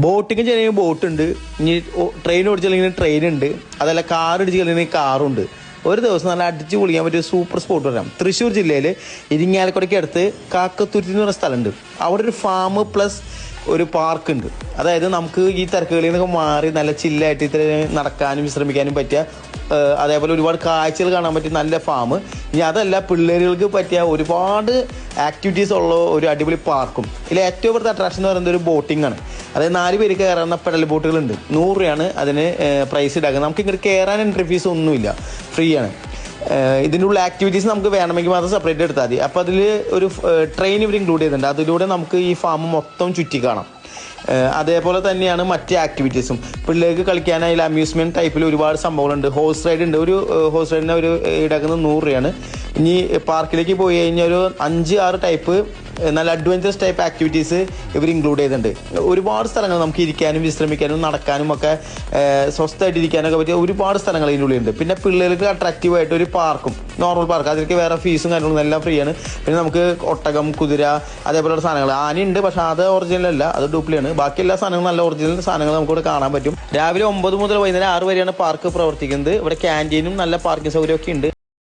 Boating ചെയ്യണമെങ്കിൽ ബോട്ടുണ്ട്, ഇനി train ഓടിച്ചില്ലെങ്കിൽ train ഉണ്ട്, അതല്ല കാർ ഇടിച്ച് കളിക്കണമെങ്കിൽ കാറുണ്ട്. ഒരു ദിവസം നല്ല അടിച്ച് പൊളിക്കാൻ പറ്റിയ സൂപ്പർ സ്പോട്ട് പറയാം. തൃശ്ശൂർ ജില്ലയിൽ ഇരിങ്ങാലക്കുടയ്ക്ക് അടുത്ത് കാക്കത്തുരുത്തി എന്ന് പറഞ്ഞ സ്ഥലമുണ്ട്. അവിടെ ഒരു ഫാം പ്ലസ് ഒരു പാർക്ക് ഉണ്ട്. അതായത് നമുക്ക് ഈ തിരക്കുകളിൽ നിന്നൊക്കെ മാറി നല്ല ചില്ലായിട്ട് ഇത്ര നടക്കാനും വിശ്രമിക്കാനും പറ്റിയ, അതേപോലെ ഒരുപാട് കാഴ്ചകൾ കാണാൻ പറ്റിയ നല്ല ഫാം. ഇനി അതല്ല, പിള്ളേരുകൾക്ക് പറ്റിയ ഒരുപാട് ആക്ടിവിറ്റീസ് ഉള്ള ഒരു അടിപൊളി പാർക്കും. ഇതിൽ ഏറ്റവും കൂടുതൽ അട്രാക്ഷൻ എന്ന് പറയുന്നത് ഒരു ബോട്ടിംഗ് ആണ്. അതായത് 4 പേര് കയറുന്ന പെഡൽ ബോട്ടുകളുണ്ട്. 100 രൂപയാണ് അതിന് പ്രൈസ് ഇടാക്കുന്നത്. നമുക്ക് ഇങ്ങോട്ട് കയറാൻ എൻട്രി ഫീസ് ഒന്നുമില്ല, ഫ്രീ ആണ്. ഇതിൻ്റെ ഉള്ള ആക്ടിവിറ്റീസ് നമുക്ക് വേണമെങ്കിൽ മാത്രം സെപ്പറേറ്റ് എടുത്താൽ മതി. അപ്പോൾ അതിൽ ഒരു ട്രെയിൻ ഇവർ ഇൻക്ലൂഡ് ചെയ്തിട്ടുണ്ട്. അതിലൂടെ നമുക്ക് ഈ ഫാം മൊത്തം ചുറ്റി കാണാം. അതേപോലെ തന്നെയാണ് മറ്റ് ആക്ടിവിറ്റീസും. പിള്ളേർക്ക് കളിക്കാനായി അമ്യൂസ്മെൻറ്റ് ടൈപ്പിൽ ഒരുപാട് സംഭവങ്ങളുണ്ട്. ഹോഴ്സ് റൈഡ് ഉണ്ട്. ഒരു ഹോഴ്സ് റൈഡിന് ഒരു ഈടാക്കുന്നത് 100 രൂപയാണ്. ഇനി പാർക്കിലേക്ക് പോയി കഴിഞ്ഞാൽ ഒരു 5-6 ടൈപ്പ് നല്ല അഡ്വഞ്ചറസ് ടൈപ്പ് ആക്ടിവിറ്റീസ് ഇവർ ഇൻക്ലൂഡ് ചെയ്തിട്ടുണ്ട്. ഒരുപാട് സ്ഥലങ്ങൾ നമുക്ക് ഇരിക്കാനും വിശ്രമിക്കാനും നടക്കാനും ഒക്കെ സ്വസ്ഥമായിട്ട് ഇരിക്കാനൊക്കെ പറ്റിയ ഒരുപാട് സ്ഥലങ്ങൾ ഇതിൻ്റെ ഉള്ളിലുണ്ട്. പിന്നെ പിള്ളേർക്ക് അട്രാക്റ്റീവായിട്ട് ഒരു പാർക്കും, നോർമൽ പാർക്ക്, അതിലേക്ക് വേറെ ഫീസും കാര്യങ്ങളും എല്ലാം ഫ്രീ ആണ്. പിന്നെ നമുക്ക് ഒട്ടകം, കുതിര, അതേപോലെയുള്ള സാധനങ്ങൾ. ആനയുണ്ട്, പക്ഷെ അത് ഒറിജിനൽ അല്ല, അത് ഡ്യൂപ്ലിയാണ്. ബാക്കി എല്ലാ സാധനങ്ങളും നല്ല ഒറിജിനൽ സാധനങ്ങൾ നമുക്കിവിടെ കാണാൻ പറ്റും. രാവിലെ 9 മുതൽ വൈകുന്നേരം 6 വരെയാണ് പാർക്ക് പ്രവർത്തിക്കുന്നത്. ഇവിടെ ക്യാൻറ്റീനും നല്ല പാർക്കിംഗ് സൗകര്യമൊക്കെ ഉണ്ട്.